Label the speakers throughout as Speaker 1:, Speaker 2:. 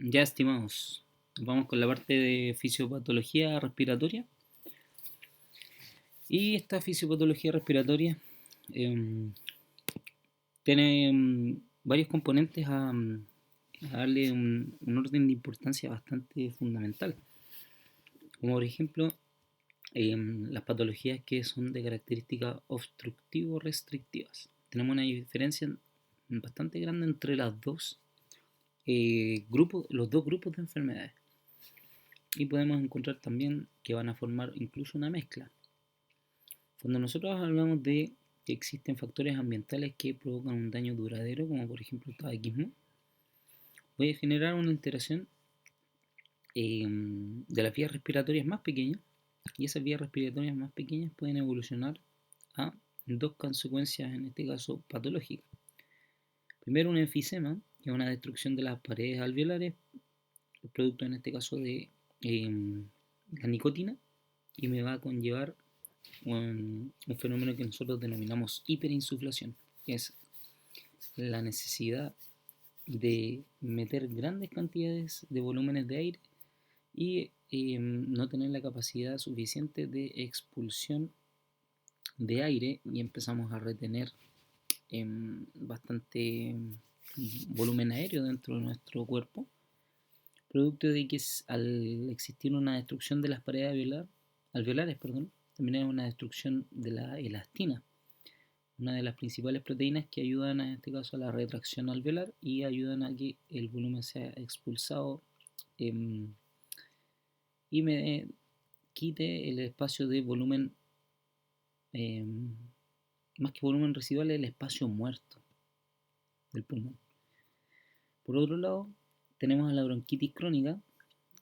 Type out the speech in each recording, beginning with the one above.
Speaker 1: Ya, estimados, vamos con la parte de fisiopatología respiratoria. Y esta fisiopatología respiratoria em, tiene varios componentes a darle un orden de importancia bastante fundamental. Como por ejemplo, las patologías que son de características obstructivo-restrictivas. Tenemos una diferencia bastante grande entre los dos grupos de enfermedades. Y podemos encontrar también que van a formar incluso una mezcla. Cuando nosotros hablamos de que existen factores ambientales que provocan un daño duradero, como por ejemplo el tabaquismo, puede generar una alteración de las vías respiratorias más pequeñas, y esas vías respiratorias más pequeñas pueden evolucionar a dos consecuencias, en este caso patológicas. Primero, un enfisema, que es una destrucción de las paredes alveolares, producto en este caso de la nicotina, y me va a conllevar un fenómeno que nosotros denominamos hiperinsuflación, que es la necesidad de meter grandes cantidades de volúmenes de aire y no tener la capacidad suficiente de expulsión de aire, y empezamos a retener bastante volumen aéreo dentro de nuestro cuerpo, producto de que al existir una destrucción de las paredes alveolares, también hay una destrucción de la elastina, una de las principales proteínas que ayudan en este caso a la retracción alveolar y ayudan a que el volumen sea expulsado eh, y me quite el espacio de volumen, eh, más que volumen residual, el espacio muerto del pulmón. Por otro lado, tenemos a la bronquitis crónica,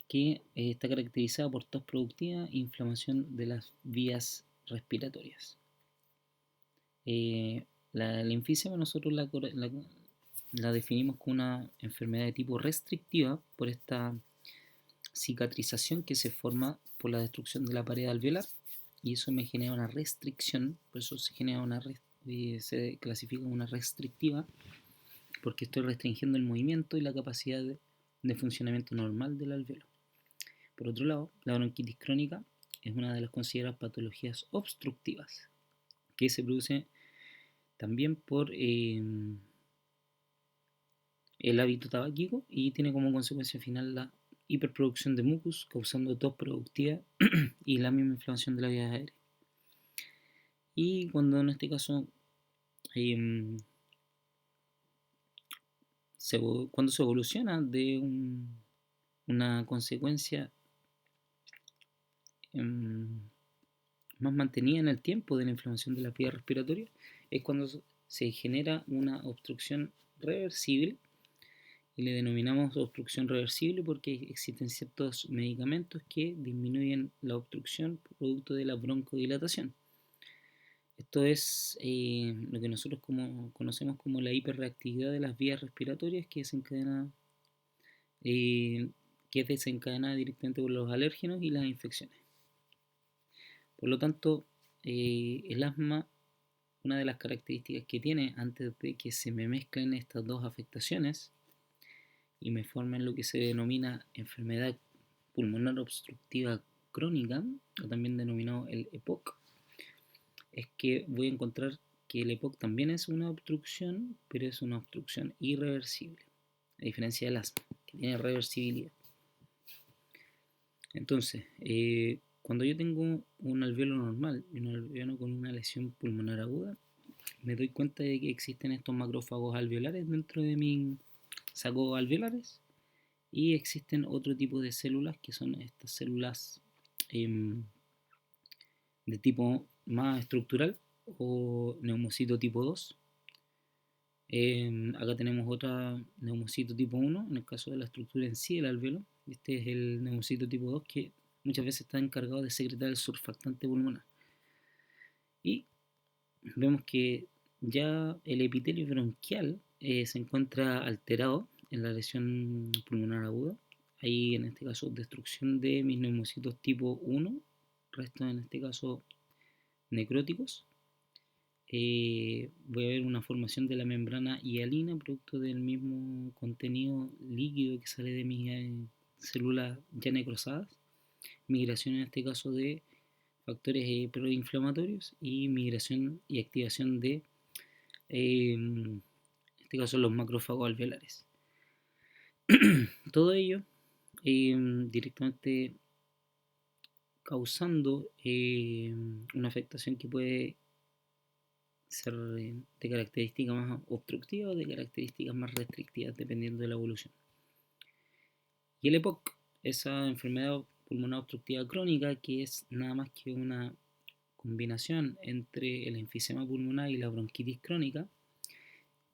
Speaker 1: que está caracterizada por tos productiva e inflamación de las vías respiratorias. La enfisema nosotros la definimos como una enfermedad de tipo restrictiva por esta cicatrización que se forma por la destrucción de la pared alveolar, y eso me genera una restricción, por eso se clasifica como una restrictiva, porque estoy restringiendo el movimiento y la capacidad de funcionamiento normal del alveolo. Por otro lado, la bronquitis crónica es una de las consideradas patologías obstructivas, que se produce también por el hábito tabáquico y tiene como consecuencia final la hiperproducción de mucus, causando tos productiva y la misma inflamación de la vía aérea. Y cuando en este caso, eh, cuando se evoluciona de una consecuencia eh, más mantenida en el tiempo de la inflamación de la vía respiratoria, es cuando se genera una obstrucción reversible, y le denominamos obstrucción reversible porque existen ciertos medicamentos que disminuyen la obstrucción producto de la broncodilatación. Esto es lo que nosotros conocemos como la hiperreactividad de las vías respiratorias, eh, que es desencadenada directamente por los alérgenos y las infecciones. Por lo tanto, el asma, una de las características que tiene antes de que se me mezclen estas dos afectaciones y me formen lo que se denomina enfermedad pulmonar obstructiva crónica, o también denominado el EPOC, es que voy a encontrar que el EPOC también es una obstrucción, pero es una obstrucción irreversible, a diferencia del asma, que tiene reversibilidad. Entonces, cuando yo tengo un alveolo normal y un alveolo con una lesión pulmonar aguda, me doy cuenta de que existen estos macrófagos alveolares dentro de mi saco alveolares, y existen otro tipo de células que son estas células eh, de tipo más estructural o neumocito tipo 2. Acá tenemos otra neumocito tipo 1 en el caso de la estructura en sí del alveolo. Este es el neumocito tipo 2 que muchas veces está encargado de secretar el surfactante pulmonar. Y vemos que ya el epitelio bronquial se encuentra alterado en la lesión pulmonar aguda. Hay en este caso destrucción de mis neumocitos tipo 1, restos en este caso necróticos, voy a ver una formación de la membrana hialina, producto del mismo contenido líquido que sale de mis células ya necrosadas, migración en este caso de factores proinflamatorios y migración y activación de, en este caso, los macrófagos alveolares. Todo ello directamente causando una afectación que puede ser de características más obstructivas o de características más restrictivas, dependiendo de la evolución. Y el EPOC, esa enfermedad pulmonar obstructiva crónica, que es nada más que una combinación entre el enfisema pulmonar y la bronquitis crónica,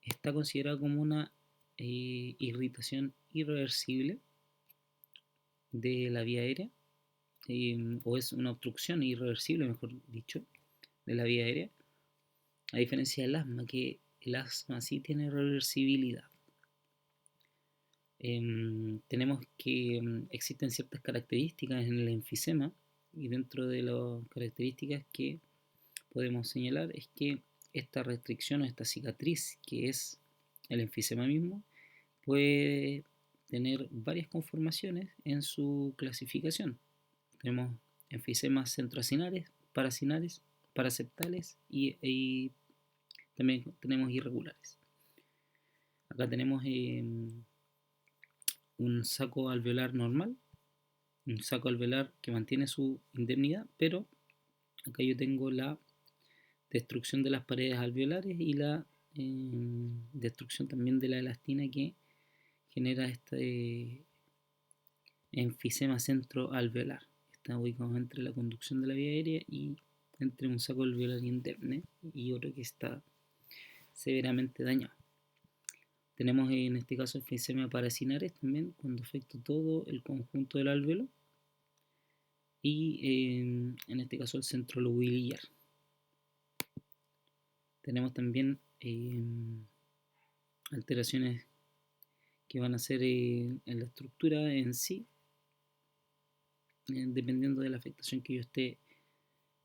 Speaker 1: está considerada como una irritación irreversible de la vía aérea, o es una obstrucción irreversible, mejor dicho, de la vía aérea, a diferencia del asma, que el asma sí tiene reversibilidad. Tenemos que existen ciertas características en el enfisema, y dentro de las características que podemos señalar es que esta restricción o esta cicatriz, que es el enfisema mismo, puede tener varias conformaciones en su clasificación. Tenemos enfisemas centroacinares, paracinares, paraseptales y también tenemos irregulares. Acá tenemos un saco alveolar normal, un saco alveolar que mantiene su indemnidad, pero acá yo tengo la destrucción de las paredes alveolares y la destrucción también de la elastina que genera este enfisema centroalveolar. Está ubicado entre la conducción de la vía aérea y entre un saco alveolar indemne y otro que está severamente dañado. Tenemos en este caso enfisema paracinares también, cuando afecta todo el conjunto del alveolo, y en este caso el centro lobular. Tenemos también alteraciones que van a ser en la estructura en sí, dependiendo de la afectación que yo esté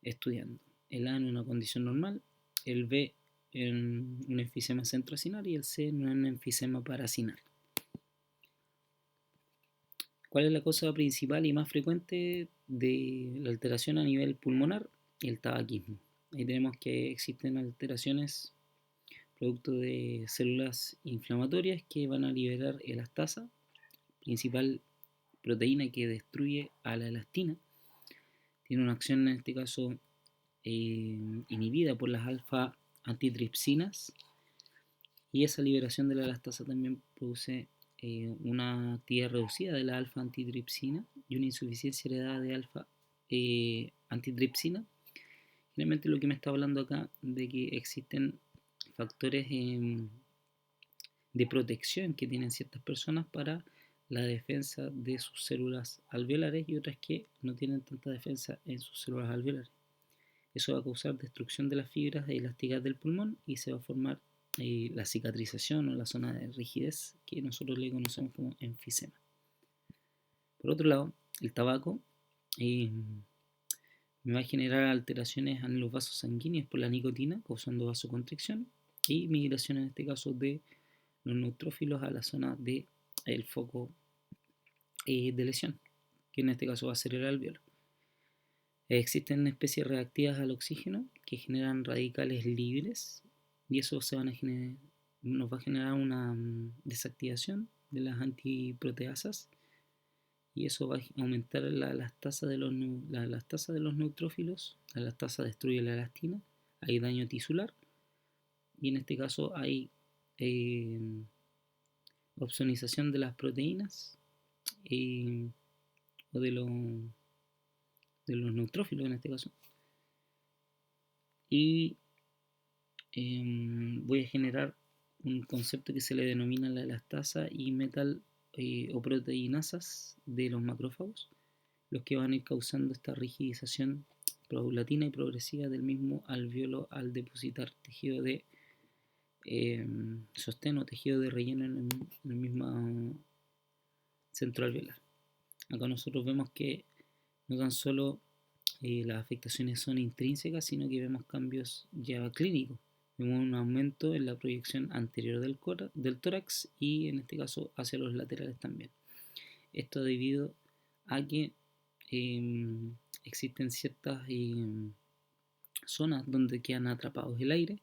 Speaker 1: estudiando. El A en una condición normal, el B en un enfisema centroacinar y el C en un enfisema paracinar. ¿Cuál es la causa principal y más frecuente de la alteración a nivel pulmonar? El tabaquismo. Ahí tenemos que existen alteraciones producto de células inflamatorias que van a liberar elastasa, principal proteína que destruye a la elastina. Tiene una acción en este caso inhibida por las alfa antitripsinas, y esa liberación de la elastasa también produce una actividad reducida de la alfa antitripsina y una insuficiencia heredada de alfa antitripsina. Generalmente lo que me está hablando acá de que existen factores de protección que tienen ciertas personas para la defensa de sus células alveolares y otras que no tienen tanta defensa en sus células alveolares. Eso va a causar destrucción de las fibras elásticas del pulmón y se va a formar la cicatrización o la zona de rigidez que nosotros le conocemos como enfisema. Por otro lado, el tabaco me va a generar alteraciones en los vasos sanguíneos por la nicotina, causando vasoconstricción y migración en este caso de los neutrófilos a la zona del foco de lesión, que en este caso va a ser el alveolo. Existen especies reactivas al oxígeno que generan radicales libres y eso nos va a generar una desactivación de las antiproteasas y eso va a aumentar la elastasa de los neutrófilos. La elastasa destruye la elastina, hay daño tisular y en este caso hay opsonización de las proteínas o de los neutrófilos en este caso, y voy a generar un concepto que se le denomina la elastasa y metal o proteinasas de los macrófagos, los que van a ir causando esta rigidización paulatina y progresiva del mismo alveolo al depositar tejido de sostén o tejido de relleno en el mismo centro alveolar. Acá nosotros vemos que no tan solo las afectaciones son intrínsecas, sino que vemos cambios ya clínicos. Vemos un aumento en la proyección anterior del tórax y en este caso hacia los laterales también. Esto debido a que existen ciertas zonas donde quedan atrapados el aire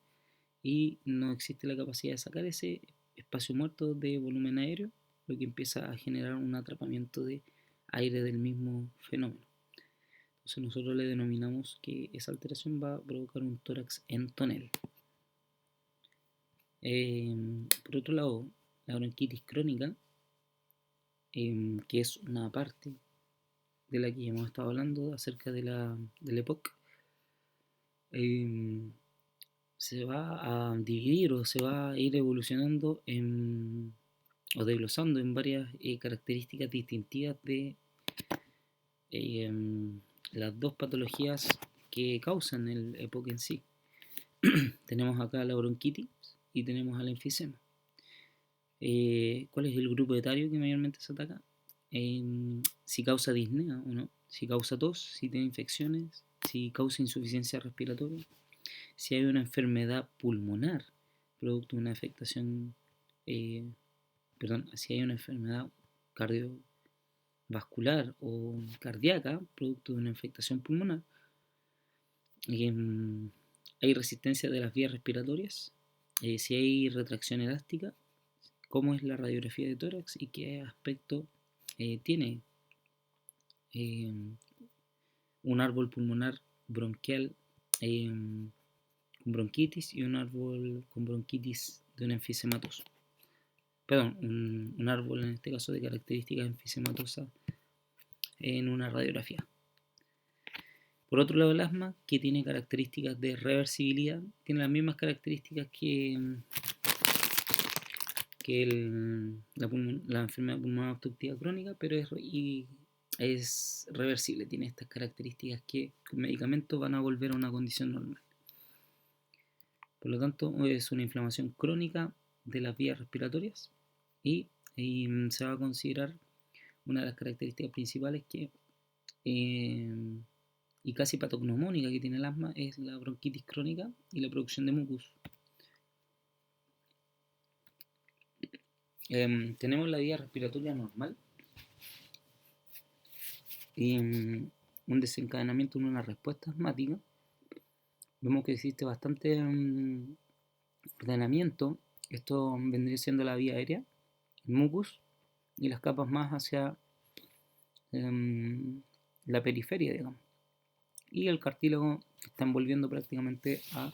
Speaker 1: y no existe la capacidad de sacar ese espacio muerto de volumen aéreo, lo que empieza a generar un atrapamiento de aire del mismo fenómeno. Entonces nosotros le denominamos que esa alteración va a provocar un tórax en tonel. Por otro lado, la bronquitis crónica, que es una parte de la que hemos estado hablando acerca de la EPOC, se va a dividir o se va a ir evolucionando o desglosando en varias características distintivas de las dos patologías que causan el EPOC en sí. Tenemos acá la bronquitis y tenemos al enfisema. ¿Cuál es el grupo etario que mayormente se ataca? Si causa disnea o no, si causa tos, si tiene infecciones, si causa insuficiencia respiratoria, si hay una enfermedad pulmonar producto de una afectación, si hay una enfermedad cardiovascular o cardíaca producto de una infectación pulmonar, hay resistencia de las vías respiratorias, si hay retracción elástica, cómo es la radiografía de tórax y qué aspecto tiene un árbol pulmonar bronquial con bronquitis y un árbol con bronquitis de una enfisematosa. Perdón, un árbol en este caso de características enfisematosas en una radiografía. Por otro lado, el asma, que tiene características de reversibilidad, tiene las mismas características que la enfermedad pulmonar obstructiva crónica, pero es reversible, tiene estas características que con medicamentos van a volver a una condición normal. Por lo tanto, es una inflamación crónica de las vías respiratorias y se va a considerar una de las características principales y casi patognomónica que tiene el asma es la bronquitis crónica y la producción de mucus. Tenemos la vía respiratoria normal y un desencadenamiento en una respuesta asmática. Vemos que existe bastante ordenamiento. Esto vendría siendo la vía aérea, el mucus y las capas más hacia la periferia, digamos. Y el cartílago que está envolviendo prácticamente a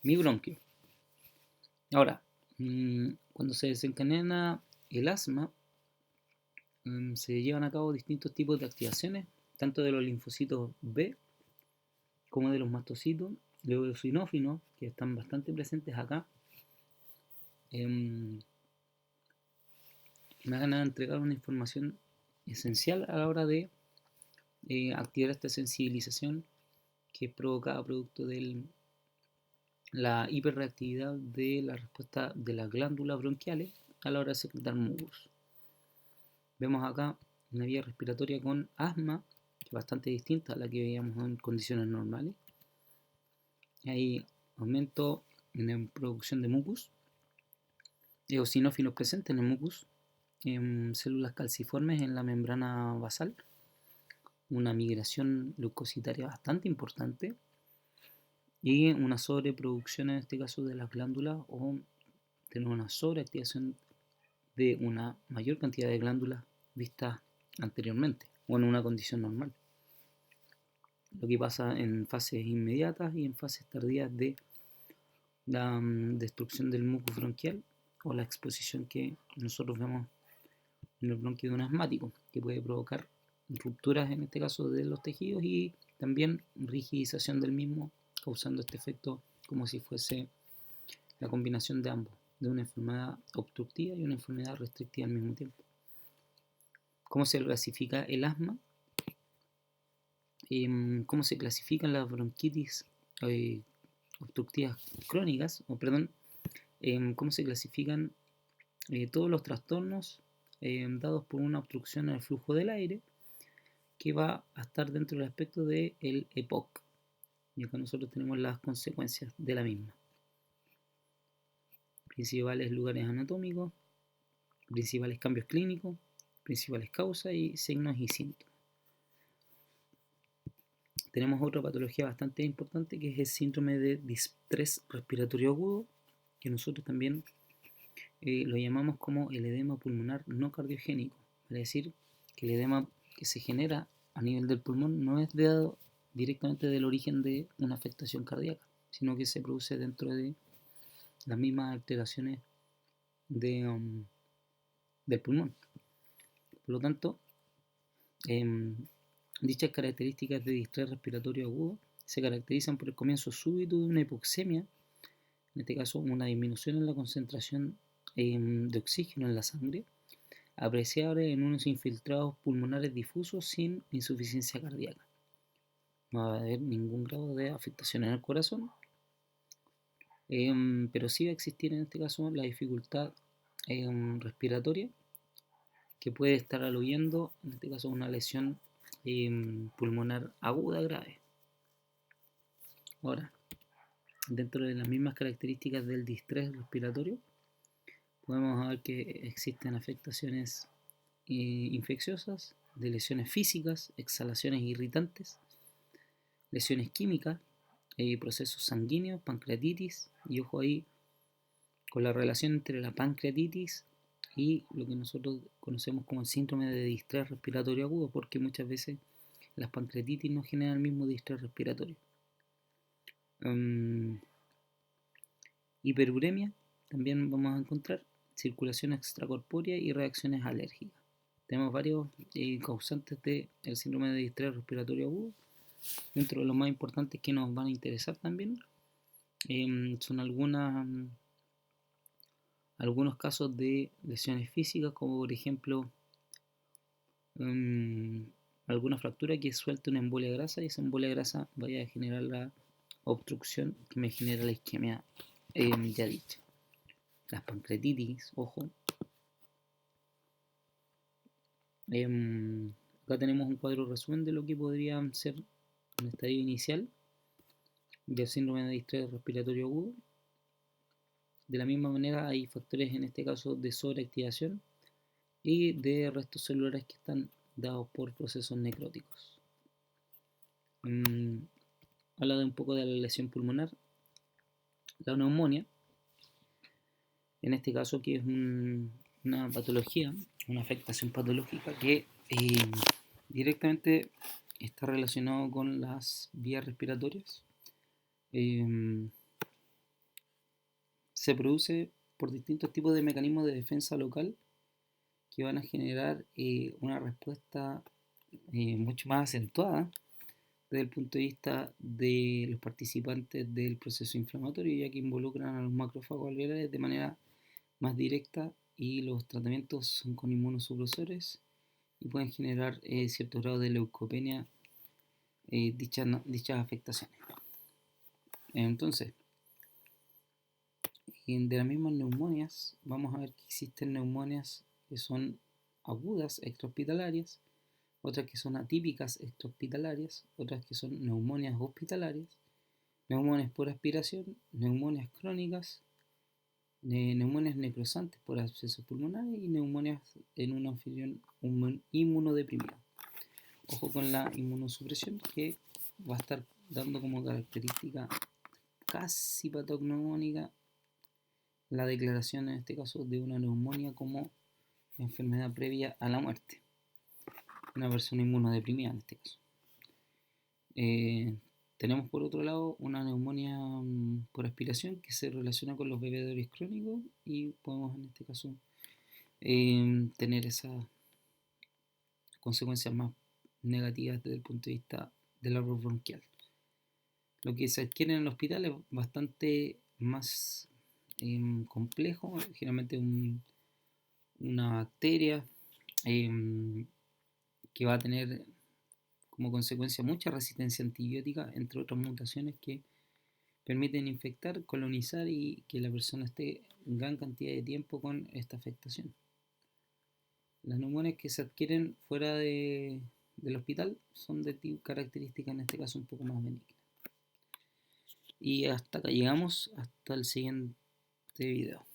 Speaker 1: mi bronquio. Ahora, cuando se desencadena el asma, se llevan a cabo distintos tipos de activaciones, tanto de los linfocitos B como de los mastocitos, los eosinófilos, que están bastante presentes acá. Me van a entregar una información esencial a la hora de activar esta sensibilización que es provocada producto de la hiperreactividad de la respuesta de las glándulas bronquiales a la hora de secretar mucus. Vemos acá una vía respiratoria con asma, que es bastante distinta a la que veíamos en condiciones normales. Hay aumento en la producción de mucus, eosinófilos presentes en el mucus, células calciformes en la membrana basal, una migración leucocitaria bastante importante y una sobreproducción en este caso de las glándulas o tener una sobreactivación de una mayor cantidad de glándulas vistas anteriormente o en una condición normal. Lo que pasa en fases inmediatas y en fases tardías de la destrucción del mucus bronquial o la exposición que nosotros vemos en el bronquio de un asmático, que puede provocar rupturas en este caso de los tejidos y también rigidización del mismo, causando este efecto como si fuese la combinación de ambos, de una enfermedad obstructiva y una enfermedad restrictiva al mismo tiempo. ¿Cómo se clasifica el asma? ¿Cómo se clasifican las bronquitis obstructivas crónicas? ¿Cómo se clasifican todos los trastornos dados por una obstrucción al flujo del aire que va a estar dentro del aspecto del EPOC? Y acá nosotros tenemos las consecuencias de la misma. principales lugares anatómicos, principales cambios clínicos, principales causas y signos y síntomas. Tenemos otra patología bastante importante que es el síndrome de distrés respiratorio agudo, que nosotros también lo llamamos como el edema pulmonar no cardiogénico, es decir, que el edema que se genera a nivel del pulmón no es dado directamente del origen de una afectación cardíaca, sino que se produce dentro de las mismas alteraciones del pulmón. Por lo tanto, dichas características de distrés respiratorio agudo se caracterizan por el comienzo súbito de una hipoxemia, en este caso una disminución en la concentración de oxígeno en la sangre, apreciable en unos infiltrados pulmonares difusos sin insuficiencia cardíaca. No va a haber ningún grado de afectación en el corazón, pero sí va a existir en este caso la dificultad respiratoria, que puede estar aludiendo, en este caso, una lesión pulmonar aguda grave. Ahora, dentro de las mismas características del distrés respiratorio, podemos ver que existen afectaciones infecciosas, de lesiones físicas, exhalaciones irritantes, lesiones químicas, procesos sanguíneos, pancreatitis, y ojo ahí con la relación entre la pancreatitis y lo que nosotros conocemos como el síndrome de distrés respiratorio agudo, porque muchas veces las pancreatitis no generan el mismo distrés respiratorio. Hiperuremia, también vamos a encontrar circulación extracorpórea y reacciones alérgicas. Tenemos varios causantes del síndrome de distrés respiratorio agudo. Dentro de los más importantes que nos van a interesar también son algunos casos de lesiones físicas, como por ejemplo alguna fractura que suelte una embolia grasa, y esa embolia grasa vaya a generar la obstrucción que me genera la isquemia ya dicha. Las pancreatitis, ojo. Acá tenemos un cuadro resumen de lo que podría ser un estadio inicial del síndrome de distrés respiratorio agudo. De la misma manera hay factores en este caso de sobreactivación y de restos celulares que están dados por procesos necróticos. Habla de un poco de la lesión pulmonar, la neumonía, en este caso que es una patología, una afectación patológica que directamente está relacionado con las vías respiratorias. Se produce por distintos tipos de mecanismos de defensa local que van a generar una respuesta mucho más acentuada desde el punto de vista de los participantes del proceso inflamatorio, ya que involucran a los macrófagos alveolares de manera más directa, y los tratamientos son con inmunosupresores y pueden generar cierto grado de leucopenia dichas afectaciones. Entonces, de las mismas neumonias, vamos a ver que existen neumonias que son agudas extrahospitalarias, otras que son atípicas extrahospitalarias, otras que son neumonias hospitalarias, neumonias por aspiración, neumonias crónicas, neumonias necrosantes por abscesos pulmonares y neumonias en un anfitrión inmunodeprimido. Ojo con la inmunosupresión, que va a estar dando como característica casi patognomónica la declaración, en este caso, de una neumonía como enfermedad previa a la muerte. Una persona inmunodeprimida en este caso. Tenemos por otro lado una neumonía por aspiración que se relaciona con los bebedores crónicos, y podemos en este caso tener esas consecuencias más negativas desde el punto de vista del árbol bronquial. Lo que se adquiere en el hospital es bastante más complejo, generalmente una bacteria que va a tener como consecuencia mucha resistencia antibiótica, entre otras mutaciones que permiten infectar, colonizar y que la persona esté en gran cantidad de tiempo con esta afectación. Las neumonias que se adquieren fuera del hospital son de características en este caso un poco más benignas. Y hasta acá llegamos, hasta el siguiente video.